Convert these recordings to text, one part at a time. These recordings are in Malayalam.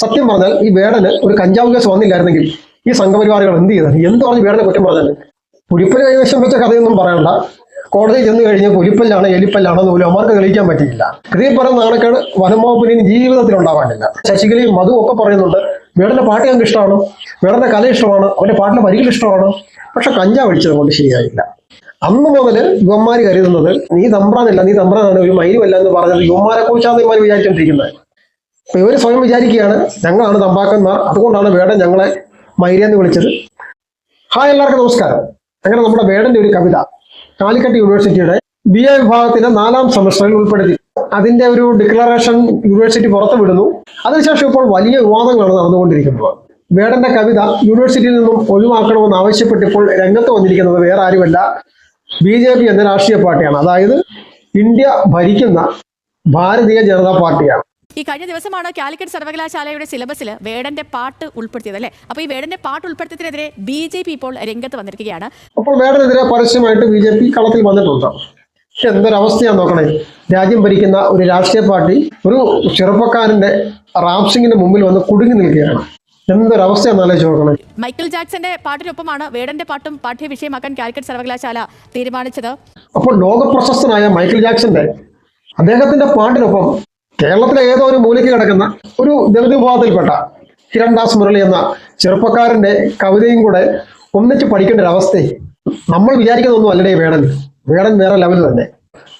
സത്യം പറഞ്ഞാൽ ഈ വേടന് ഒരു കഞ്ചാവ് കേസ് വന്നില്ലായിരുന്നെങ്കിൽ ഈ സംഘപരിവാറുകൾ എന്ത് ചെയ്തത്? എന്ത് പറഞ്ഞ് വേടനെ കുറ്റം പറഞ്ഞാൽ പുലിപ്പല് കൈവശം വെച്ച കഥയൊന്നും പറയണ്ട. കോടതി ചെന്ന് കഴിഞ്ഞ് പുലിപ്പല്ലാണ് എലിപ്പല്ലാണോ പോലും അവർക്ക് തെളിയിക്കാൻ പറ്റിയില്ല. ഇതിൽ പറഞ്ഞ നാണക്കേട് വനം വകുപ്പിന് ജീവിതത്തിൽ ഉണ്ടാവാനില്ല. ശശികലയും മധു ഒക്കെ പറയുന്നുണ്ട് വേടന്റെ പാട്ട് ഞങ്ങൾക്ക് ഇഷ്ടമാണ്, വേടന്റെ കല ഇഷ്ടമാണ്, അവന്റെ പാട്ടിലെ വരികൾ ഇഷ്ടമാണ്. പക്ഷെ കഞ്ചാവ് അടിച്ചത് കൊണ്ട് ശരിയായില്ല. അന്ന് മുതൽ യുവന്മാര് കരുതുന്നത് നീ തമ്പ്രാനല്ല, നീ തമ്പ്രാനാണ്, ഒരു മയിലുമല്ല എന്ന് പറഞ്ഞത് യുവന്മാരെ കുറിച്ചാണ് ഇവന്മാർ വിചാരിച്ചോണ്ടിരിക്കുന്നത്. അപ്പൊ ഇവര് സ്വയം വിചാരിക്കുകയാണ് ഞങ്ങളാണ് തമ്പാക്കന്മാർ, അതുകൊണ്ടാണ് വേടൻ ഞങ്ങളെ മൈരിയെന്ന് വിളിച്ചത്. ഹായ്, എല്ലാവർക്കും നമസ്കാരം. അങ്ങനെ നമ്മുടെ വേടന്റെ ഒരു കവിത കാലിക്കറ്റ് യൂണിവേഴ്സിറ്റിയുടെ BA വിഭാഗത്തിന്റെ 4ാം സെമസ്റ്ററിൽ ഉൾപ്പെടുത്തി. അതിന്റെ ഒരു ഡിക്ലറേഷൻ യൂണിവേഴ്സിറ്റി പുറത്തു വിടുന്നു. അതിനുശേഷം ഇപ്പോൾ വലിയ വിവാദങ്ങളാണ് നടന്നുകൊണ്ടിരിക്കുന്നത്. വേടന്റെ കവിത യൂണിവേഴ്സിറ്റിയിൽ നിന്നും ഒഴിവാക്കണമെന്ന് ആവശ്യപ്പെട്ടിപ്പോൾ രംഗത്ത് വന്നിരിക്കുന്നത് വേറെ ആരുമല്ല, BJP എന്ന രാഷ്ട്രീയ പാർട്ടിയാണ്. അതായത് ഇന്ത്യ ഭരിക്കുന്ന ഭാരതീയ ജനതാ പാർട്ടിയാണ്. ഈ കഴിഞ്ഞ ദിവസമാണ് കാലിക്കറ്റ് സർവകലാശാലയുടെ സിലബസിൽ വേടന്റെ പാട്ട് ഉൾപ്പെടുത്തിയത് അല്ലേ? അപ്പൊ ഈ വേടന്റെ പാട്ട് ഉൾപ്പെടുത്തിയതിനെതിരെ BJP ഇപ്പോൾ രംഗത്ത് വന്നിരിക്കുകയാണ്. അപ്പോൾ വേടനെതിരെ പരസ്യമായിട്ട് BJP കളത്തിൽ വന്നിട്ടുണ്ട്. എന്തൊരവസ്ഥയാന്ന് നോക്കണേ. രാജ്യം ഭരിക്കുന്ന ഒരു രാഷ്ട്രീയ പാർട്ടി ഒരു ചെറുപ്പക്കാരന്റെ റാപ്സിംഗിന് മുമ്പിൽ വന്ന് കുടുങ്ങി നിൽക്കുകയാണ്. എന്തൊരവസ്ഥയാന്ന് ആലോചിച്ച് നോക്കണേ. മൈക്കിൾ ജാക്സന്റെ പാട്ടിനൊപ്പമാണ് വേടന്റെ പാട്ടും പാഠ്യ വിഷയമാക്കാൻ കാലിക്കറ്റ് സർവകലാശാല തീരുമാനിച്ചത്. അപ്പോൾ ലോകപ്രശസ്തനായ മൈക്കിൾ ജാക്സന്റെ അദ്ദേഹത്തിന്റെ പാട്ടിനൊപ്പം കേരളത്തിലെ ഏതോ ഒരു മൂലയ്ക്ക് കിടക്കുന്ന ഒരു ദളിത് വിഭാഗത്തിൽപ്പെട്ട ഹിരൺദാസ് മുരളി എന്ന ചെറുപ്പക്കാരന്റെ കവിതയും കൂടെ ഒന്നിച്ച് പഠിക്കേണ്ട ഒരു അവസ്ഥയെ നമ്മൾ വിചാരിക്കുന്നൊന്നും അല്ലേ വേടൻ വേറെ ലെവൽ തന്നെ.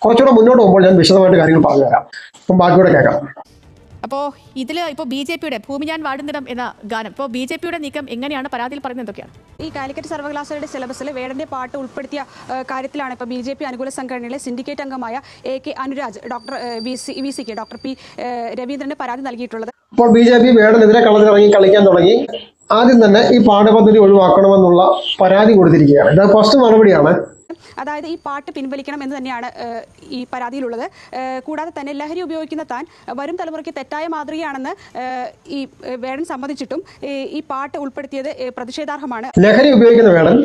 കുറച്ചുകൂടെ മുന്നോട്ട് പോകുമ്പോൾ ഞാൻ വിശദമായിട്ട് കാര്യങ്ങൾ പറഞ്ഞുതരാം. അപ്പം ബാക്കിയൂടെ കേൾക്കാം. അപ്പോൾ ഇതിൽ ഇപ്പോൾ BJPയുടെ ഭൂമി ഞാൻ വാടുന്നിടം എന്ന ഗാനം, ഇപ്പോൾ BJPയുടെ നീക്കം എങ്ങനെയാണ്? പരാതിയിൽ പറയുന്നത് എന്തൊക്കെയാണ്? ഈ കാലിക്കറ്റ് സർവകലാശാലയുടെ സിലബസിൽ വേടന്റെ പാട്ട് ഉൾപ്പെടുത്തിയ കാര്യത്തിലാണ് ഇപ്പോൾ BJP അനുകൂല സംഘടനയിലെ സിൻഡിക്കേറ്റ് അംഗമായ AK അനുരാജ് VCക്ക് ഡോക്ടർ P രവീന്ദ്രന് പരാതി നൽകിയിട്ടുള്ളത്. അപ്പോൾ BJP വേടനെതിരെ കളത്തിലിറങ്ങി കളിക്കാൻ തുടങ്ങി. ആദ്യം തന്നെ ഈ പാഠപദ്ധതി ഒഴിവാക്കണമെന്നുള്ള പരാതി കൊടുത്തിരിക്കുകയാണ്. ഇത് ഫസ്റ്റ് നടപടിയാണ്. അതായത് ഈ പാട്ട് പിൻവലിക്കണം എന്ന് തന്നെയാണ് ഈ പരാതിയിലുള്ളത്. കൂടാതെ തന്നെ ലഹരി ഉപയോഗിക്കുന്ന താൻ വരും തലമുറയ്ക്ക് തെറ്റായ മാതൃകയാണെന്ന് ഈ വേടൻ സമ്മതിച്ചിട്ടും ഈ പാട്ട് ഉൾപ്പെടുത്തിയത് പ്രതിഷേധാർഹമാണ്. ലഹരി ഉപയോഗിക്കുന്ന വേടൻ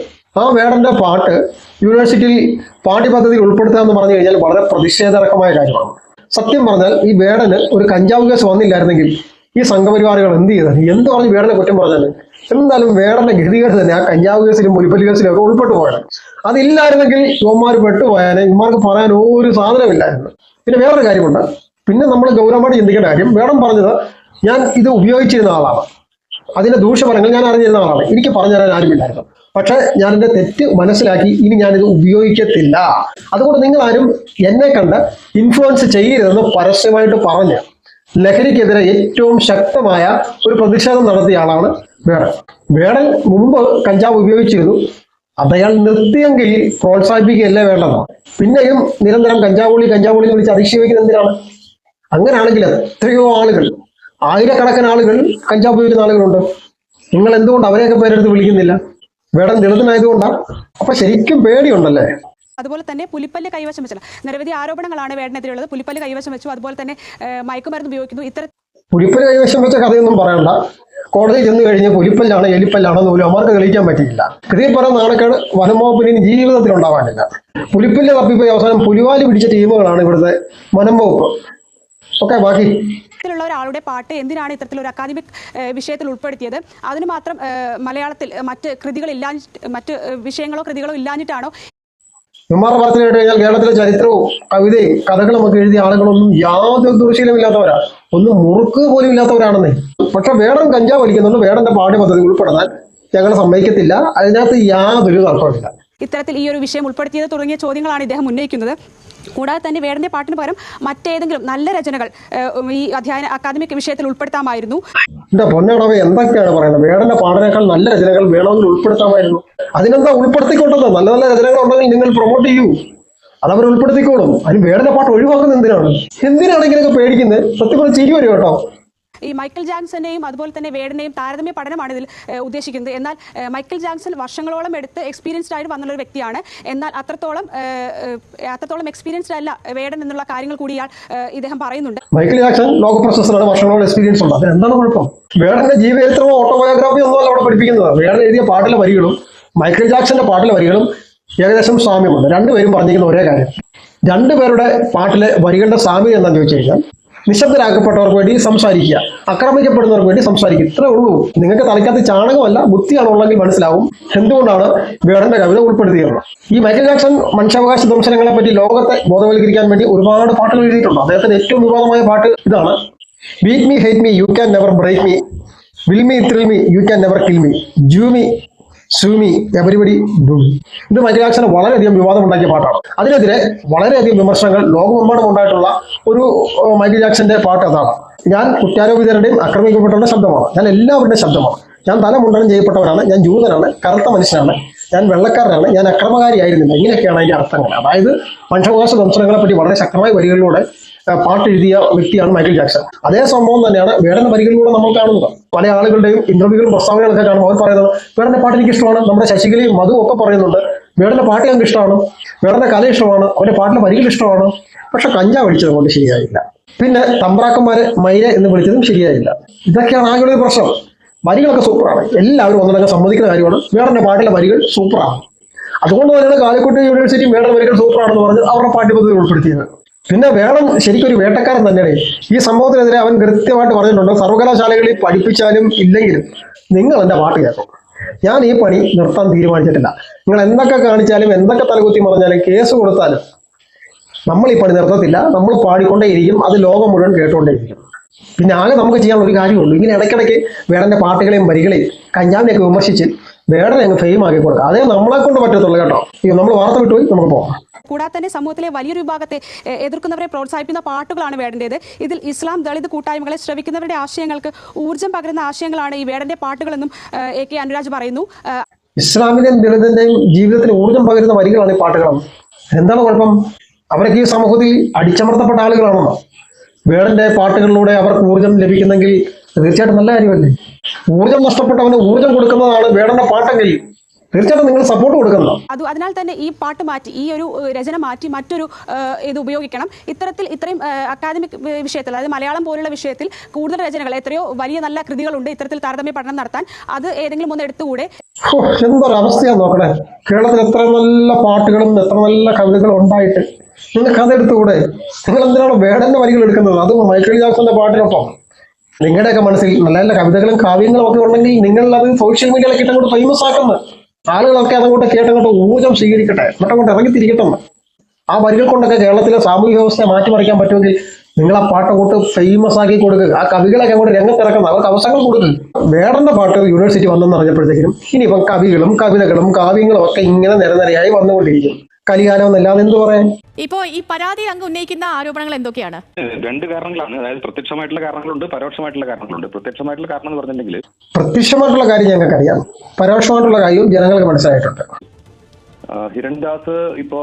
ആ വേടന്റെ പാട്ട് യൂണിവേഴ്സിറ്റിയിൽ പാഠ്യപദ്ധതിയിൽ ഉൾപ്പെടുത്തുക എന്ന് പറഞ്ഞു കഴിഞ്ഞാൽ വളരെ പ്രതിഷേധാർഹമായ കാര്യമാണ്. സത്യം പറഞ്ഞാൽ ഈ വേടന് ഒരു കഞ്ചാവ് കേസ് വന്നില്ലായിരുന്നെങ്കിൽ ഈ സംഘപരിവാറുകൾ എന്ത് ചെയ്തത്? എന്ത് പറഞ്ഞ് വേടനെ കുറ്റം പറഞ്ഞാൽ എന്തായാലും വേടന്റെ ഗതികേട് തന്നെ ആ കഞ്ചാവ് കേസിലും പുലിപ്പല്ലി കേസിലും ഒക്കെ ഉൾപ്പെട്ടു പോയാണ്. അതില്ലായിരുന്നെങ്കിൽ യുവന്മാർ പെട്ടുപോയാൽ ഇവന്മാർക്ക് പറയാൻ ഒരു സാധനമില്ലായിരുന്നു. പിന്നെ വേറൊരു കാര്യമുണ്ട്. പിന്നെ നമ്മൾ ഗൗരവമായിട്ട് ചിന്തിക്കേണ്ട കാര്യം, വേടൻ പറഞ്ഞത് ഞാൻ ഇത് ഉപയോഗിച്ചിരുന്ന ആളാണ്, അതിന്റെ ദൂഷ്യഫലങ്ങൾ ഞാൻ അറിഞ്ഞിരുന്ന ആളാണ്, എനിക്ക് പറഞ്ഞു തരാൻ ആരുമില്ലായിരുന്നു. പക്ഷെ ഞാൻ എൻ്റെ തെറ്റ് മനസ്സിലാക്കി ഇനി ഞാനിത് ഉപയോഗിക്കത്തില്ല, അതുകൊണ്ട് നിങ്ങളാരും എന്നെ കണ്ട് ഇൻഫ്ലുവൻസ് ചെയ്യരുതെന്ന് പരസ്യമായിട്ട് പറഞ്ഞ് ലഹരിക്കെതിരെ ഏറ്റവും ശക്തമായ ഒരു പ്രതിഷേധം നടത്തിയ ആളാണ് വേടൻ. വേടൻ മുമ്പ് കഞ്ചാവ് ഉപയോഗിച്ചിരുന്നു, അതയാൾ നിർത്തിയെങ്കിൽ പ്രോത്സാഹിപ്പിക്കുകയല്ലേ വേണ്ടതാണ്. പിന്നെയും നിരന്തരം കഞ്ചാവോളി എന്ന് വിളിച്ച് അധിക്ഷേപിക്കുന്നത് എന്തിനാണ്? അങ്ങനെയാണെങ്കിൽ എത്രയോ ആളുകൾ, ആയിരക്കണക്കിന് ആളുകൾ കഞ്ചാവ് ഉപയോഗിക്കുന്ന ആളുകളുണ്ട്. നിങ്ങൾ എന്തുകൊണ്ട് അവരെയൊക്കെ പേരെടുത്ത് വിളിക്കുന്നില്ല? വേടൻ ദളിതനായതുകൊണ്ടാണ്. അപ്പൊ ശരിക്കും പേടിയുണ്ടല്ലേ? അതുപോലെ തന്നെ പുലിപ്പല്ല് കൈവശം വെച്ചല്ല നിരവധി ആരോപണങ്ങളാണ് വേടനെതിരെയുള്ളത്. പുലിപ്പല്ല് കൈവശം വെച്ചു, അതുപോലെ തന്നെ മയക്കുമരുന്ന് ഉപയോഗിക്കുന്നു. പുലിപ്പല്ല് കൈവശം വെച്ച കഥയൊന്നും പറയണ്ട. കോടതി ചെന്ന് കഴിഞ്ഞ് പുലിപ്പല്ലാണ് എലിപ്പല്ലാണോ പോലും അവർക്ക് തെളിയിക്കാൻ പറ്റിയില്ല. ഇതിൽ പറഞ്ഞ നാണക്കേട് വനം വകുപ്പിന് ജീവിതത്തിൽ ഉണ്ടാവാനില്ല. പുലിപ്പല്ല് തപ്പിപ്പോയി അവസാനം പുലിവാലി പിടിച്ച ടീമുകളാണ് ഇവിടുത്തെ വനം വകുപ്പ്. ഓക്കെ, ബാക്കി ുള്ള ഒരാളുടെ പാട്ട് എന്തിനാണ് ഇത്തരത്തിലൊരു അക്കാദമിക് വിഷയത്തിൽ ഉൾപ്പെടുത്തിയത്? അതിന് മാത്രം മലയാളത്തിൽ മറ്റ് വിഷയങ്ങളോ കൃതികളോ ഇല്ലാഞ്ഞിട്ടാണോ? ഇവന്മാരുടെ പറച്ചിൽ കേട്ട് കഴിഞ്ഞാൽ കേരളത്തിലെ ചരിത്രവും കവിതയും കഥകളും ഒക്കെ എഴുതിയ ആളുകളൊന്നും യാതൊരു ദുർശീലമില്ലാത്തവരാ, ഒന്നും മുറുക്ക് പോലും ഇല്ലാത്തവരാണെന്നേ. പക്ഷെ വേടൻ കഞ്ചാവ് വലിക്കുന്നുണ്ട്, വേടന്റെ പാഠ്യപദ്ധതി ഉൾപ്പെടുത്താൻ ഞങ്ങൾ സമ്മതിക്കത്തില്ല. അതിനകത്ത് യാതൊരു തർക്കമില്ല. ഇത്തരത്തിൽ ഈ ഒരു വിഷയം ഉൾപ്പെടുത്തിയത് തുടങ്ങിയ ചോദ്യങ്ങളാണ് ഇദ്ദേഹം ഉന്നയിക്കുന്നത്. കൂടാതെ തന്നെ വേടന്റെ പാട്ടിന് പകരം മറ്റേതെങ്കിലും നല്ല രചനകൾ ഈ അക്കാദമിക് വിഷയത്തിൽ ഉൾപ്പെടുത്താമായിരുന്നു. എന്റെ പൊന്നടവേ, എന്തൊക്കെയാണ് പറയുന്നത്? വേടന്റെ പാടിനേക്കാൾ നല്ല രചനകൾ വേണമെങ്കിൽ ഉൾപ്പെടുത്താമായിരുന്നു. അതിനെന്താ ഉൾപ്പെടുത്തിക്കൊണ്ടത്? നല്ല നല്ല രചനകൾ ഉണ്ടെങ്കിൽ നിങ്ങൾ പ്രൊമോട്ട് ചെയ്യൂ, അതവർ ഉൾപ്പെടുത്തിക്കോളും. അതിന് വേടന്റെ പാട്ട് ഒഴിവാക്കുന്നത് എന്തിനാണ് ഇങ്ങനെയൊക്കെ പേടിക്കുന്നത്? സത്യം പറഞ്ഞ് ചിരി വരും കേട്ടോ. ഈ മൈക്കിൾ ജാക്സനെയും അതുപോലെ തന്നെ വേടനെയും താരതമ്യ പഠനമാണ് ഇതിൽ ഉദ്ദേശിക്കുന്നത്. എന്നാൽ മൈക്കിൾ ജാക്സൺ വർഷങ്ങളോളം എടുത്ത് എക്സ്പീരിയൻസ്ഡ് ആയിട്ട് വന്നുള്ളൊരു വ്യക്തിയാണ്. എന്നാൽ അത്രത്തോളം എക്സ്പീരിയൻസ്ഡ് അല്ല വേടൻ എന്നുള്ള കാര്യങ്ങൾ കൂടി ഇദ്ദേഹം പറയുന്നുണ്ട്. മൈക്കിൾ ജാക്സൺ ലോകപ്രശസ്തനാണ്, വർഷങ്ങളോളം എക്സ്പീരിയൻസ് ഉണ്ട്. അതിന് എന്താണ് കുഴപ്പം? വേടന്റെ ജീവചരിത്രമോ ഓട്ടോബയോഗ്രാഫി ഒന്നും അല്ല അവിടെ പഠിപ്പിക്കുന്നത്. വേടൻ എഴുതിയ പാട്ടിലെ വരികളും മൈക്കിൾ ജാക്സന്റെ പാട്ടിലെ വരികളും ഏകദേശം സാമ്യമുണ്ട്. രണ്ടുപേരും പറഞ്ഞിരിക്കുന്ന ഒരേ കാര്യം. രണ്ടുപേരുടെ പാട്ടിലെ വരികളുടെ സാമ്യം എന്താണെന്ന് ചോദിച്ചു കഴിഞ്ഞാൽ, നിശബ്ദരാക്കപ്പെട്ടവർക്ക് വേണ്ടി സംസാരിക്കുക, ആക്രമിക്കപ്പെടുന്നവർക്ക് വേണ്ടി സംസാരിക്കുക. ഇത്രേ ഉള്ളൂ. നിങ്ങൾക്ക് തലയ്ക്കകത്ത് ചാണകമല്ല ബുദ്ധിയാണുള്ളെങ്കിൽ മനസ്സിലാവും എന്തുകൊണ്ടാണ് വേടന്റെ കവിത ഉൾപ്പെടുത്തിയത്. ഈ മൈക്കൽ ജാക്സൺ മനുഷ്യാവകാശ ദംശനങ്ങളെ പറ്റി ലോകത്തെ ബോധവൽക്കരിക്കാൻ വേണ്ടി ഒരുപാട് പാട്ടുകൾ എഴുതിയിട്ടുണ്ട്. അദ്ദേഹത്തിന്റെ ഏറ്റവും വിവാദമായ പാട്ട് ഇതാണ്: beat me, hate me, you can never break me, will me, thrill me, you can never kill me, ജൂ me, zoo me, everybody do me. ഇത് മൈക്കൽ ജാക്സന് വളരെയധികം വിവാദമുണ്ടാക്കിയ പാട്ടാണ്. അതിനെതിരെ വളരെയധികം വിമർശനങ്ങൾ ലോകമെമ്പാടും ഉണ്ടായിട്ടുള്ള ഒരു മൈക്കൽ ജാക്സന്റെ പാട്ട് അതാണ്: ഞാൻ കുറ്റാരോപിതരുടെയും ആക്രമിക്കപ്പെട്ടവരുടെ ശബ്ദമാണ്, ഞാൻ എല്ലാവരുടെയും ശബ്ദമാണ്, ഞാൻ തലമുണ്ടനം ചെയ്യപ്പെട്ടവരാണ്, ഞാൻ ജൂതനാണ്, കറുത്ത മനുഷ്യനാണ്, ഞാൻ വെള്ളക്കാരനാണ്, ഞാൻ അക്രമകാരിയായിരുന്നില്ല. ഇങ്ങനെയൊക്കെയാണ് അതിന്റെ അർത്ഥങ്ങൾ. അതായത് മനുഷ്യാവകാശ ദംശനങ്ങളെ പറ്റി വളരെ ശക്തമായ വരികളിലൂടെ പാട്ട് എഴുതിയ വ്യക്തിയാണ് മൈക്കൽ ജാക്സൺ. അതേ സംഭവം തന്നെയാണ് വേടന്റെ വരികളിലൂടെ നമ്മൾ കാണുന്നത്. പല ആളുകളുടെയും ഇന്റർവ്യൂകളും പ്രസ്താവനകളൊക്കെ കാണുമ്പോൾ അവർ പറയുന്നത് വേടന്റെ പാട്ട് എനിക്ക് ഇഷ്ടമാണ്. നമ്മുടെ ശശികലയും മധുവും ഒക്കെ പറയുന്നുണ്ട് വേടന്റെ പാട്ട് ഞങ്ങൾക്ക് ഇഷ്ടമാണ്, വേടന്റെ കല ഇഷ്ടമാണ്, അവരുടെ പാട്ടിലെ വരികൾ ഇഷ്ടമാണ്. പക്ഷെ കഞ്ചാവ് അടിച്ചത് കൊണ്ട് ശരിയായില്ല. പിന്നെ തമ്പ്രാക്കന്മാരെ മൈര എന്ന് വിളിച്ചതും ശരിയായില്ല. ഇതൊക്കെയാണ് ആകെ ഒരു പ്രശ്നം. വരികളൊക്കെ സൂപ്പറാണ്, എല്ലാവരും ഒന്നടങ്കം സമ്മതിക്കുന്ന കാര്യമാണ്. വേടന്റെ പാട്ടിലെ വരികൾ സൂപ്പറാണ്. അതുകൊണ്ട് തന്നെയാണ് കാലിക്കറ്റ് യൂണിവേഴ്സിറ്റി വേടന്റെ വരികൾ സൂപ്പറാണെന്ന് പറഞ്ഞ് അവരുടെ പാഠ്യപദ്ധതിയിൽ ഉൾപ്പെടുത്തിയത്. പിന്നെ വേടൻ ശരിക്കും ഒരു വേട്ടക്കാരൻ തന്നെയാണ്. ഈ സംഭവത്തിനെതിരെ അവൻ കൃത്യമായിട്ട് പറഞ്ഞിട്ടുണ്ട്: സർവകലാശാലകളിൽ പഠിപ്പിച്ചാലും ഇല്ലെങ്കിലും നിങ്ങൾ എൻ്റെ പാട്ട് കേൾക്കും. ഞാൻ ഈ പണി നിർത്താൻ തീരുമാനിച്ചിട്ടില്ല. നിങ്ങൾ എന്തൊക്കെ കാണിച്ചാലും എന്തൊക്കെ തലകുത്തി മറിഞ്ഞാലും കേസ് കൊടുത്താലും നമ്മൾ ഈ പണി നിർത്തത്തില്ല. നമ്മൾ പാടിക്കൊണ്ടേയിരിക്കും, അത് ലോകം മുഴുവൻ കേട്ടുകൊണ്ടേയിരിക്കും. പിന്നെ ആകെ നമുക്ക് ചെയ്യാൻ ഒരു കാര്യമുള്ളൂ: ഇങ്ങനെ ഇടയ്ക്കിടയ്ക്ക് വേടന്റെ പാട്ടുകളെയും വരികളെയും കഞ്ചാവിനെയൊക്കെ വിമർശിച്ച് വേടനെ അങ്ങ് ഫെയിം ആക്കി കൊടുക്കുക. അതേ നമ്മളെ കൊണ്ട് പറ്റത്തുള്ളൂ കേട്ടോ. നമ്മൾ വാർത്ത വിട്ടുപോയി, നമുക്ക് പോകാം. കൂടാതെ തന്നെ സമൂഹത്തിലെ വലിയൊരു വിഭാഗത്തെ എതിർക്കുന്നവരെ പ്രോത്സാഹിപ്പിക്കുന്ന പാട്ടുകളാണ് വേടൻ്റേത്. ഇതിൽ ഇസ്ലാം ദളിത് കൂട്ടായ്മകളെ ശ്രവിക്കുന്നവരുടെ ആശയങ്ങൾക്ക് ഊർജ്ജം പകരുന്ന ആശയങ്ങളാണ് ഈ വേടന്റെ പാട്ടുകളെന്നും AK അനുരാജ് പറയുന്നു. ഇസ്ലാമിന്റെയും ദളിതിന്റെയും ജീവിതത്തിന് ഊർജ്ജം പകരുന്ന വരികളാണ് ഈ പാട്ടുകൾ. എന്താണ് കുഴപ്പം? അവരൊക്കെ ഈ സമൂഹത്തിൽ അടിച്ചമർത്തപ്പെട്ട ആളുകളാണെന്നോ? വേടന്റെ പാട്ടുകളിലൂടെ അവർക്ക് ഊർജ്ജം ലഭിക്കുന്നെങ്കിൽ തീർച്ചയായിട്ടും നല്ല കാര്യമല്ലേ? ഊർജ്ജം നഷ്ടപ്പെട്ടവന് ഊർജ്ജം കൊടുക്കുന്നതാണ് വേടന്റെ പാട്ടെങ്കിൽ തീർച്ചയായിട്ടും നിങ്ങൾ സപ്പോർട്ട് കൊടുക്കണം. അതിനാൽ തന്നെ ഈ പാട്ട് മാറ്റി, ഈ ഒരു രചന മാറ്റി മറ്റൊരു ഇത് ഉപയോഗിക്കണം. ഇത്രയും അക്കാദമിക് വിഷയത്തിൽ, അതായത് മലയാളം പോലുള്ള വിഷയത്തിൽ കൂടുതൽ രചനകൾ, എത്രയോ വലിയ നല്ല കൃതികളുണ്ട് ഇത്തരത്തിൽ താരതമ്യ പഠനം നടത്താൻ. അത് ഏതെങ്കിലും ഒന്ന് എടുത്തുകൂടെ? എന്തൊരവസ്ഥയാണ് നോക്കണേ. കേരളത്തിൽ എത്ര നല്ല പാട്ടുകളും എത്ര നല്ല കവിതകളും ഉണ്ടായിട്ട് നിങ്ങൾക്ക് അതെടുത്തുകൂടെ? നിങ്ങൾ എന്തിനാണ് വേടന്റെ വരികൾ എടുക്കുന്നത്? അത് മൈക്കൽ ജാക്സന്റെ പാട്ടിനൊപ്പം. നിങ്ങളുടെയൊക്കെ മനസ്സിൽ നല്ല നല്ല കവിതകളും കാവ്യങ്ങളും ഒക്കെ ഉണ്ടെങ്കിൽ നിങ്ങൾ അത് സോഷ്യൽ മീഡിയയിലൊക്കെ ഇട്ടങ്ങോട്ട് ഫേമസ് ആക്കുന്നത്. ആളുകളൊക്കെ അതങ്ങോട്ട് കേട്ടങ്ങോട്ട് ഊർജ്ജം സ്വീകരിക്കട്ടെ, എന്നിട്ടങ്ങോട്ട് ഇറങ്ങിത്തിരിക്കട്ടെ. ആ വരികൾ കൊണ്ടൊക്കെ കേരളത്തിലെ സാമൂഹിക വ്യവസ്ഥയെ മാറ്റിമറിക്കാൻ പറ്റുമെങ്കിൽ നിങ്ങൾ ആ പാട്ടങ്ങോട്ട് ഫേമസ് ആക്കി കൊടുക്കുക. ആ കവികളൊക്കെ അങ്ങോട്ട് രംഗത്തിറക്കുന്നത്, അവർക്ക് അവസരങ്ങൾ കൊടുക്കുക. വേടന്റെ പാട്ട് യൂണിവേഴ്സിറ്റി വന്നെന്ന് അറിഞ്ഞപ്പോഴത്തേക്കും ഇനിയിപ്പം കവികളും കവിതകളും കാവ്യങ്ങളും ഒക്കെ ഇങ്ങനെ നിരനിരയായി വന്നുകൊണ്ടിരിക്കും. കലികാലം എന്നല്ലാതെ എന്ത് പറയാൻ? ഇപ്പോ ഈ പരാതി അങ്ങ് ഉന്നയിക്കുന്ന ആരോപണങ്ങൾ എന്തൊക്കെയാണ്? രണ്ട് കാരണങ്ങളാണ്. അതായത് പ്രത്യക്ഷമായിട്ടുള്ള കാരണങ്ങളുണ്ട്, പരോക്ഷമായിട്ടുള്ള കാരണങ്ങളുണ്ട്. പ്രത്യക്ഷമായിട്ടുള്ള കാരണം എന്ന് പറഞ്ഞിട്ടുണ്ടെങ്കിൽ പ്രത്യക്ഷമായിട്ടുള്ള കാര്യം ഞങ്ങൾക്കറിയാം, പരോക്ഷമായിട്ടുള്ള കാര്യവും ജനങ്ങൾക്ക് മനസ്സിലായിട്ടുണ്ട്. ഹിരൺദാസ് ഇപ്പോ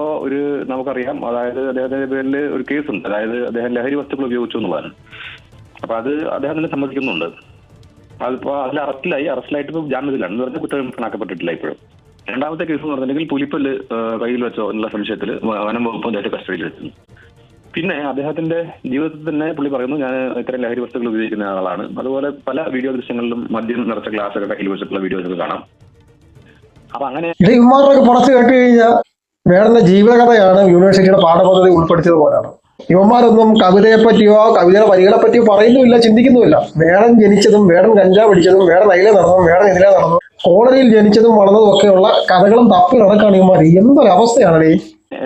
നമുക്കറിയാം, അതായത് അദ്ദേഹത്തിന്റെ പേരിൽ ഒരു കേസുണ്ട്. അതായത് അദ്ദേഹം ലഹരി വസ്തുക്കൾ ഉപയോഗിച്ചു എന്നുള്ളതാണ്. അപ്പൊ അത് അദ്ദേഹം തന്നെ സമ്മതിക്കുന്നുണ്ട്. അതിപ്പോ അതിൽ അറസ്റ്റിലായിട്ട് ഇപ്പൊ ജാമ്യത്തിലാണ് എന്ന് പറഞ്ഞാൽ കുറ്റം കണക്കപ്പെട്ടിട്ടില്ല ഇപ്പോഴും. രണ്ടാമത്തെ കേസ് എന്ന് പറഞ്ഞിട്ടുണ്ടെങ്കിൽ പുലിപ്പല്ല് കയ്യിൽ വെച്ചോ എന്നുള്ള സംശയത്തിൽ വനം വകുപ്പ് അദ്ദേഹത്തെ കസ്റ്റഡിയിൽ വെച്ചു. പിന്നെ അദ്ദേഹത്തിന്റെ ജീവിതത്തിൽ തന്നെ പുള്ളി പറയുന്നു, ഞാൻ ഇത്തരം ലഹരി വസ്തുക്കൾ ഉപയോഗിക്കുന്ന ആളാണ്. അതുപോലെ പല വീഡിയോ ദൃശ്യങ്ങളിലും മദ്യം നിറച്ച ഗ്ലാസ്സൊക്കെ കയ്യിൽ വെച്ചിട്ടുള്ള വീഡിയോസൊക്കെ കാണാം. അപ്പൊ അങ്ങനെ ഇവന്മാരൊക്കെ പുറത്ത് കേട്ട് കഴിഞ്ഞാൽ വേടന്റെ ജീവിതകഥയാണ് യൂണിവേഴ്സിറ്റിയുടെ പാഠപദ്ധതി ഉൾപ്പെടുത്തിയത് പോലെയാണ്. ഇവന്മാരൊന്നും കവിതയെ പറ്റിയോ കവിതയുടെ വരികളെ പറ്റിയോ പറയുന്നുമില്ല, ചിന്തിക്കുന്നുമില്ല. വേടൻ ജനിച്ചതും വേടൻ കഞ്ചാവ് പിടിച്ചതും വേടൻ അതിലെ നടന്നതും വേടൻ ഇതിലെ നടന്നതും കോളനിയിൽ ജനിച്ചതും വളർന്നതും ഒക്കെയുള്ള കഥകളും തപ്പി നടക്കാണ് ഇവന്മാർ. എന്തൊരവസ്ഥയാണ്.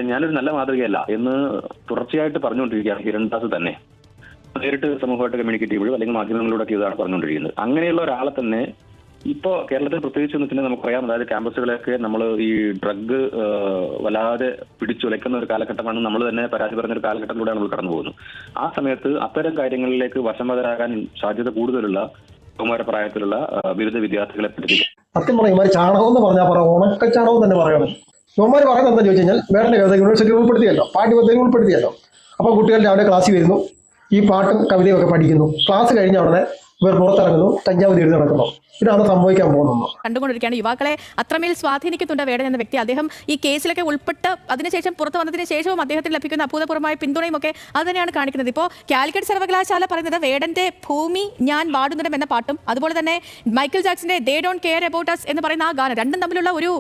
ഞാനൊരു നല്ല മാതൃകയല്ല എന്ന് തുടർച്ചയായിട്ട് പറഞ്ഞുകൊണ്ടിരിക്കുകയാണ് ഹിരൺദാസ് തന്നെ. നേരിട്ട് സമൂഹമായിട്ട് കമ്മ്യൂണിക്കേറ്റ് ചെയ്യുമ്പോഴും അല്ലെങ്കിൽ മാധ്യമങ്ങളിലൂടെ ഇതാണ് പറഞ്ഞുകൊണ്ടിരിക്കുന്നത്. അങ്ങനെയുള്ള ഒരാളെ തന്നെ ഇപ്പോ കേരളത്തിൽ പ്രത്യേകിച്ച് വെച്ചാൽ നമുക്കറിയാം, അതായത് ക്യാമ്പസുകളൊക്കെ നമ്മൾ ഈ ഡ്രഗ് വല്ലാതെ പിടിച്ചുലയ്ക്കുന്ന ഒരു കാലഘട്ടമാണ്. നമ്മൾ തന്നെ പരാതി പറഞ്ഞൊരു കാലഘട്ടത്തിലൂടെ നമ്മൾ കടന്നു പോകുന്നു. ആ സമയത്ത് അത്തരം കാര്യങ്ങളിലേക്ക് വശംവദരാകാൻ സാധ്യത കൂടുതലുള്ള കൗമാരപ്രായത്തിലുള്ള ബിരുദ വിദ്യാർത്ഥികളെ പറ്റി സത്യം പറഞ്ഞാൽ ഇവന്മാർ ചാണകം എന്ന് പറഞ്ഞാൽ ഉണക്ക ചാണകം തന്നെ പറയണം. ഇവന്മാർ പറയുന്നത് എന്താ ചോദിച്ചു കഴിഞ്ഞാൽ വേടന്റെ കവിത യൂണിവേഴ്സിറ്റി ഉൾപ്പെടുത്തിയല്ലോ, പാഠ്യപദ്ധതിയിൽ ഉൾപ്പെടുത്തിയല്ലോ. അപ്പോൾ കുട്ടികൾ രാവിലെ ക്ലാസ്സിൽ വരുന്നു, ഈ പാട്ടും കവിതയും ഒക്കെ പഠിക്കുന്നു. ക്ലാസ് കഴിഞ്ഞ ഉടനെ ഇവർ പുറത്തിറങ്ങുന്നു, കഞ്ചാവ് തീർന്ന് നടക്കുന്നു. ഇതാണ് സംഭവിക്കാൻ പോകുന്നത്. കണ്ടുകൊണ്ടിരിക്കുകയാണ്. യുവാക്കളെ അത്രമേൽ സ്വാധീനിക്കുന്നുണ്ട് വേടൻ എന്ന വ്യക്തി. അദ്ദേഹം ഈ കേസിലൊക്കെ ഉൾപ്പെട്ട് അതിനുശേഷം പുറത്തു വന്നതിന് ശേഷവും അദ്ദേഹത്തിന് ലഭിക്കുന്ന അഭൂതപൂർവമായ പിന്തുണയും ഒക്കെ അത് തന്നെയാണ് കാണിക്കുന്നത്. ഇപ്പോൾ കാലിക്കറ്റ് സർവകലാശാല പറയുന്നത് വേടന്റെ ഭൂമി ഞാൻ വാടുന്നിടം എന്ന പാട്ടും അതുപോലെ തന്നെ Michael ജാക്സന്റെ they don't care about us എന്ന് പറയുന്ന ആ ഗാനം രണ്ടും തമ്മിലുള്ള ഒരു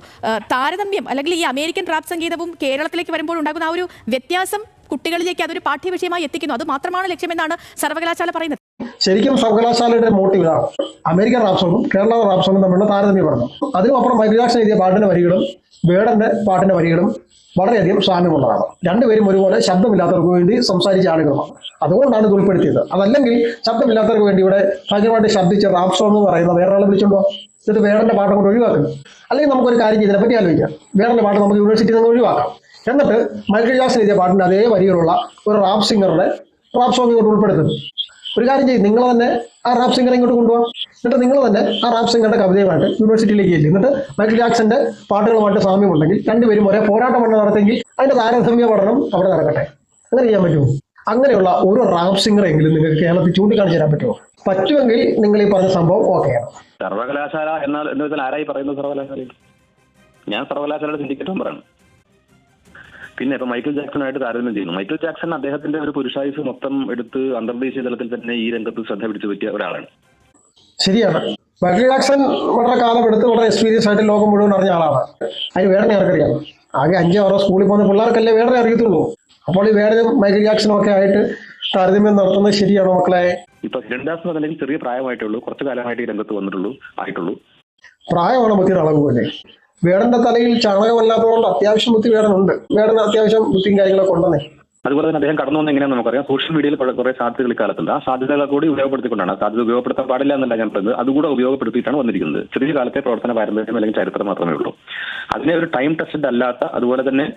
താരതമ്യം, അല്ലെങ്കിൽ ഈ അമേരിക്കൻ റാപ്പ് സംഗീതവും കേരളത്തിലേക്ക് വരുമ്പോൾ ഉണ്ടാകുന്ന ആ ഒരു വ്യത്യാസം കുട്ടികളിലേക്ക് അതൊരു പാഠ്യവിഷയമായി എത്തിക്കുന്നു. അത് മാത്രമാണ് ലക്ഷ്യമെന്നാണ് സർവകലാശാല പറയുന്നത്. ശരിക്കും സർവകലാശാലയുടെ മോട്ടീവ് ഇതാണ്. അമേരിക്കൻ റാപ്പ് സോങ്ങും കേരള റാപ്പ് സോങ്ങും തമ്മിലുള്ള താരതമ്യം പറഞ്ഞു. അതിനുമപ്പുറം മൈക്കിൾ ജാക്സൺ എഴുതിയ പാട്ടിന്റെ വരികളും വേടന്റെ പാട്ടിന്റെ വരികളും വളരെയധികം സാമ്യമുള്ളതാണ്. രണ്ടുപേരും ഒരുപോലെ ശബ്ദമില്ലാത്തവർക്ക് വേണ്ടി സംസാരിച്ച ആളുകളാണ്. അതുകൊണ്ടാണ് ഇത് ഉൾപ്പെടുത്തിയത്. അതല്ലെങ്കിൽ ശബ്ദമില്ലാത്തവർക്ക് വേണ്ടി ഇവിടെ ഭയങ്കരമായിട്ട് ശബ്ദിച്ച റാപ്പ് സോങ് എന്ന് പറയുന്ന വേറൊരാളെ വിളിച്ചുകൊണ്ടോ എന്നിട്ട് വേടന്റെ പാട്ട് കൊണ്ട് ഒഴിവാക്കുന്നു. അല്ലെങ്കിൽ നമുക്കൊരു കാര്യം ഇതിനെ പറ്റി ആലോചിക്കാം. വേടന്റെ പാട്ട് നമുക്ക് യൂണിവേഴ്സിറ്റിയിൽ നിന്ന് ഒഴിവാക്കാം. എന്നിട്ട് മൈക്കിൾ ജാക്സൺ എഴുതിയ പാട്ടിന്റെ അതേ വരികളുള്ള ഒരു റാപ്പ് സിംഗറുടെ റാപ്പ് സോങ് ഇങ്ങോട്ട് ഉൾപ്പെടുത്തുന്നു. ഒരു കാര്യം ചെയ്യും, നിങ്ങൾ തന്നെ ആ റാപ്പ് സിംഗറെ ഇങ്ങോട്ട് കൊണ്ടുപോകാം. എന്നിട്ട് നിങ്ങൾ തന്നെ ആ റാപ്പ് സിംഗറുടെ കവിതയുമായിട്ട് യൂണിവേഴ്സിറ്റിയിലേക്ക് ചെല്ലും. എന്നിട്ട് മൈക്കിൾ ജാക്സന്റെ പാട്ടുകളുമായിട്ട് സാമ്യമുണ്ടെങ്കിൽ രണ്ടുപേരും ഒരേ പോരാട്ടം പഠനം നടത്തിയെങ്കിൽ അതിന്റെ താരതമ്യ പഠനം അവിടെ നടക്കട്ടെ. അങ്ങനെ ചെയ്യാൻ പറ്റുമോ? അങ്ങനെയുള്ള ഒരു റാപ്പ് സിംഗറെങ്കിലും നിങ്ങൾക്ക് കേരളത്തിൽ ചൂണ്ടിക്കാണിച്ചു തരാൻ പറ്റുമോ? പറ്റുമെങ്കിൽ നിങ്ങൾ ഈ പറഞ്ഞ സംഭവം ഓക്കെയാണ്. സർവകലാശാല എന്ന് വെച്ചാൽ ആരായി പറയുന്നത്? സർവകലാശാലയിൽ ഞാൻ സർവകലാശാലയുടെ സിൻഡിക്കേറ്റ് മെമ്പറാണ്. പിന്നെ ഇപ്പൊ മൈക്കിൾ ജാക്സണായിട്ട് താരതമ്യം ചെയ്യുന്നു. മൈക്കിൾ ജാക്സൺ അദ്ദേഹത്തിന്റെ ഒരു പുരുഷായുസ് മൊത്തം എടുത്ത് അന്തർദേശീയ തലത്തിൽ തന്നെ ഈ രംഗത്ത് ശ്രദ്ധ പിടിച്ചു പറ്റിയ ഒരാളാണ്. ശരിയാണ്. മൈക്കിൾ ജാക്സൺ വളരെ കാലം എടുത്ത് വളരെ എക്സ്പീരിയൻസ് ആയിട്ട് ലോകം മുഴുവൻ അറിഞ്ഞ ആളാണ്. അതിന് വേടനെ ആർക്കറിയാം? ആകെ 5-6 സ്കൂളിൽ പോകുന്ന പിള്ളേർക്കല്ലേ വേടനെ അറിയത്തുള്ളൂ. അപ്പോൾ ഈ വേടനും മൈക്കിൾ ജാക്സണും ഒക്കെ ആയിട്ട് താരതമ്യം നടത്തുന്നത് ശരിയാണോ മക്കളെ? ഇപ്പൊ ഹിരൺദാസ് എന്ന് പറഞ്ഞാൽ ചെറിയ പ്രായമായിട്ടുള്ളൂ, കുറച്ചു കാലമായിട്ട് ഈ രംഗത്ത് ആയിട്ടുള്ളൂ. പ്രായമാണ് ബുദ്ധിയുടെ അളവ് പോലെ. വേടന്റെ തലയിൽ ചാണകമല്ലാത്തതുകൊണ്ട് അത്യാവശ്യം ബുദ്ധി വേടനുണ്ട്. വേടന് അത്യാവശ്യം ബുദ്ധിയും കാര്യങ്ങളൊക്കെ ഉണ്ടെന്നേ. അതുപോലെ തന്നെ അദ്ദേഹം കടന്നു വന്ന എങ്ങനെയാണെന്ന് നമുക്കറിയാം. സോഷ്യൽ മീഡിയയിൽ കുറെ സാധ്യതകൾ ഇക്കാലത്തുണ്ട്. ആ സാധ്യതകൾ കൂടി ഉപയോഗപ്പെടുത്തിക്കൊണ്ടാണ്. സാധ്യത ഉപയോഗപ്പെടുത്താൻ പാടില്ല എന്നല്ല ഞാൻ പറയുന്നത്, അതുകൂടെ ഉപയോഗപ്പെടുത്തിയിട്ടാണ് വന്നിരിക്കുന്നത്. ചെറിയ കാലത്തെ പ്രവർത്തന പാരമ്പര്യം അല്ലെങ്കിൽ ചരിത്രം മാത്രമേ ഉള്ളൂ. അതിനെ ഒരു ടൈം ടെസ്റ്റഡ് അല്ലാത്ത, അതുപോലെ തന്നെ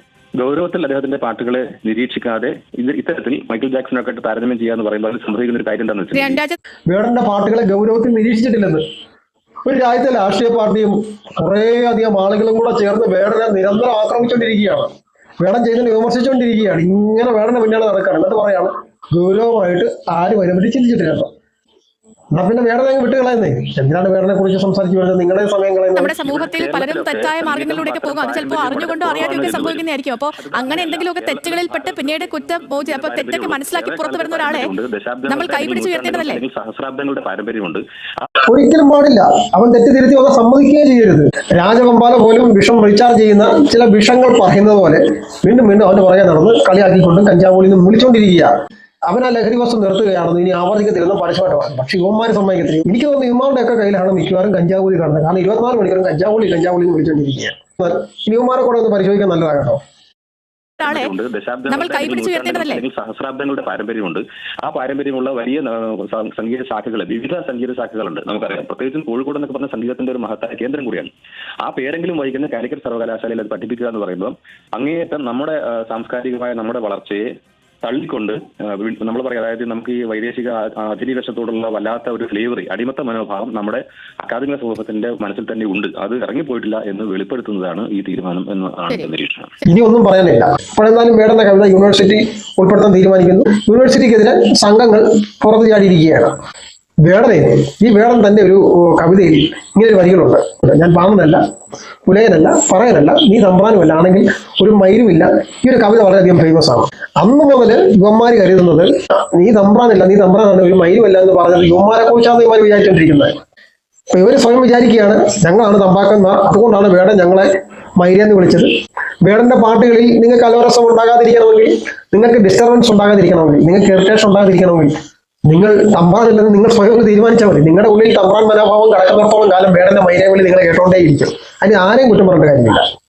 ഗൗരവത്തിൽ അദ്ദേഹത്തിന്റെ പാട്ടുകളെ നിരീക്ഷിക്കാതെ ഇത്തരത്തിൽ മൈക്കിൾ ജാക്സണൊക്കെ താരതമ്യം ചെയ്യാന്ന് പറയുമ്പോൾ അത് സംഭവിക്കുന്ന ഒരു കാര്യം എന്താണെന്ന് വെച്ചാൽ വേടന്റെ പാട്ടുകളെ ഗൗരവത്തിൽ നിരീക്ഷിച്ചിട്ടില്ലെന്ന് ഒരു രാജ്യത്തെ രാഷ്ട്രീയ പാർട്ടിയും കുറേ അധികം ആളുകളും കൂടെ ചേർന്ന് വേടനെ നിരന്തരം ആക്രമിച്ചുകൊണ്ടിരിക്കുകയാണ്. വേടൻ ചെയ്തതിനെ വിമർശിച്ചുകൊണ്ടിരിക്കുകയാണ്. ഇങ്ങനെ വേടനെ പിന്നാലെ നടക്കുകയാണ്. എന്നിട്ട് പറയാണ് ഗൗരവമായിട്ട് ആരും അതിനെപ്പറ്റി ചിന്തിച്ചിട്ടില്ല. എന്നാ പിന്നെ വേടനെ വിട്ടുകളയുന്നേ. എന്തിനാണ് വേടനെ കുറിച്ച് സംസാരിച്ചു വരുന്നത്? നിങ്ങളുടെ സമയം കളയുന്നത്. നമ്മുടെ സമൂഹത്തിൽ പലരും തെറ്റായ മാർഗങ്ങളിലൂടെ പോകും. അത് ചിലപ്പോൾ അറിഞ്ഞുകൊണ്ടോ അറിയാതെയൊക്കെ സംഭവിക്കുന്നതായിരിക്കും. അപ്പോൾ അങ്ങനെ എന്തെങ്കിലുമൊക്കെ തെറ്റുകളിൽപ്പെട്ട് പിന്നീട് കുറ്റബോധ്യം, അപ്പൊ തെറ്റൊക്കെ മനസ്സിലാക്കി പുറത്തു വരുന്ന ഒരാളെ നമ്മൾ കൈപിടിച്ച് ഉയർത്തേണ്ടതല്ലേ? സഹസ്രാബ്ദങ്ങളുടെ പാരമ്പര്യമുണ്ട്. ഒരിക്കലും പാടില്ല. അവൻ തെറ്റിദ്ധരുത്തി അവൻ സമ്മതിക്കുകയും ചെയ്യരുത്. രാജവെമ്പാല പോലും വിഷം റീചാർജ് ചെയ്യുന്ന ചില വിഷങ്ങൾ പറയുന്നത് പോലെ വീണ്ടും വീണ്ടും അവന്റെ പുറകെ നടന്ന് കളിയാക്കിക്കൊണ്ടും കഞ്ചാവോളിൽ നിന്ന് വിളിച്ചുകൊണ്ടിരിക്കുക. അവൻ ആ ലഹരി വസ്തു നിർത്തുകയാണെന്ന് ഇനി ആവർത്തിക്കത്തില്ലെന്നും പരസ്യമായിട്ട് പറഞ്ഞു. പക്ഷെ യുവന്മാര് സമ്മതിക്കത്തില്ല. എനിക്ക് തോന്നുന്നു യുവന്മാരുടെ ഒക്കെ കയ്യിലാണ് മിക്കവാറും കഞ്ചാവൂലി കാണുന്നത്. കാരണം 24 മണിക്കൂറും കഞ്ചാവൂലി എന്ന് വിളിച്ചുകൊണ്ടിരിക്കുകയാണ്. യുവന്മാരെ കൂടെ ഒന്ന് പരിശോധിക്കാൻ നല്ലതാണ് കേട്ടോ. നമ്മൾ കൈപിടിച്ച് ഉയർത്തേണ്ടതല്ലേ? സഹസ്രാബ്ദങ്ങളുടെ പാരമ്പര്യമുണ്ട്. ആ പാരമ്പര്യമുള്ള വലിയ സംഗീത ശാഖകൾ, വിവിധ സംഗീത ശാഖകളുണ്ട്. നമുക്കറിയാം. പ്രത്യേകിച്ചും കോഴിക്കോട് എന്നൊക്കെ പറഞ്ഞ സംഗീതത്തിന്റെ ഒരു മഹത്തായ കേന്ദ്രം കൂടിയാണ്. ആ പേരെങ്കിലും വഹിക്കുന്ന കാലിക്കറ്റ് സർവകലാശാലയിൽ അത് പഠിപ്പിക്കുക എന്ന് പറയുമ്പോൾ അങ്ങേയറ്റം നമ്മുടെ സാംസ്കാരികമായ നമ്മുടെ വളർച്ചയെ തള്ളിക്കൊണ്ട് നമ്മൾ പറയാം. അതായത് നമുക്ക് ഈ വൈദേശിക അധിനിവേശത്തോടുള്ള വല്ലാത്ത ഒരു ഫ്ലേവറി, അടിമത്ത മനോഭാവം നമ്മുടെ അക്കാദമിക സമൂഹത്തിന്റെ മനസ്സിൽ തന്നെ ഉണ്ട്. അത് ഇറങ്ങിപ്പോയിട്ടില്ല എന്ന് വെളിപ്പെടുത്തുന്നതാണ് ഈ തീരുമാനം എന്നാണ് നിരീക്ഷണം. ഇനി ഒന്നും പറയാനില്ല. അപ്പോഴെന്തായാലും വേടന്റെ കവിത യൂണിവേഴ്സിറ്റി ഉൾപ്പെടുത്താൻ തീരുമാനിക്കുന്നു. യൂണിവേഴ്സിറ്റിക്കെതിരെ സംഘങ്ങൾ പുറത്തു ചാടിയിരിക്കുകയാണ്. ഈ വേടൻ തന്റെ ഒരു കവിതയിൽ ഇങ്ങനെ ഒരു വരികളുണ്ട്. ഞാൻ പാമ്പനല്ല, പുലയനല്ല, പറയനല്ല, നീ തമ്പ്രാനുമല്ല, ആണെങ്കിൽ ഒരു മയിലുമില്ല. ഈ ഒരു കവിത വളരെയധികം ഫേമസ് ആണ്. അന്ന് മുതൽ യുവന്മാർ കരുതുന്നത് നീ തമ്പ്രാനല്ല, നീ തമ്പ്രാനാണ്, ഒരു മയിലുമല്ല എന്ന് പറഞ്ഞത് യുവന്മാരെ കുറിച്ചാണ് ഇവർ വിചാരിച്ചുകൊണ്ടിരിക്കുന്നത്. അപ്പൊ ഇവര് സ്വയം വിചാരിക്കുകയാണ് ഞങ്ങളാണ് തമ്പാക്കന്മാർ, അതുകൊണ്ടാണ് വേടൻ ഞങ്ങളെ മയിലെന്ന് വിളിച്ചത്. വേടന്റെ പാട്ടുകളിൽ നിങ്ങൾക്ക് അലോരസം ഉണ്ടാകാതിരിക്കണമെങ്കിൽ, നിങ്ങൾക്ക് ഡിസ്റ്റർബൻസ് ഉണ്ടാകാതിരിക്കണമെങ്കിൽ, നിങ്ങൾക്ക് ഇറിറ്റേഷൻ ഉണ്ടാകാതിരിക്കണമെങ്കിൽ നിങ്ങൾ തമ്പ്രാനില്ലെന്ന് നിങ്ങൾ സ്വയം തീരുമാനിച്ചാൽ മതി. നിങ്ങളുടെ ഉള്ളിൽ തമ്പ്രാൻ മനോഭാവം കടക്കുന്നിടത്തോളം കാലം വേടന്റെ മൈരവിളി നിങ്ങളെ കേട്ടോണ്ടേയിരിക്കും. അതിന് ആരെയും കുറ്റം പറഞ്ഞിട്ട് കാര്യമില്ല.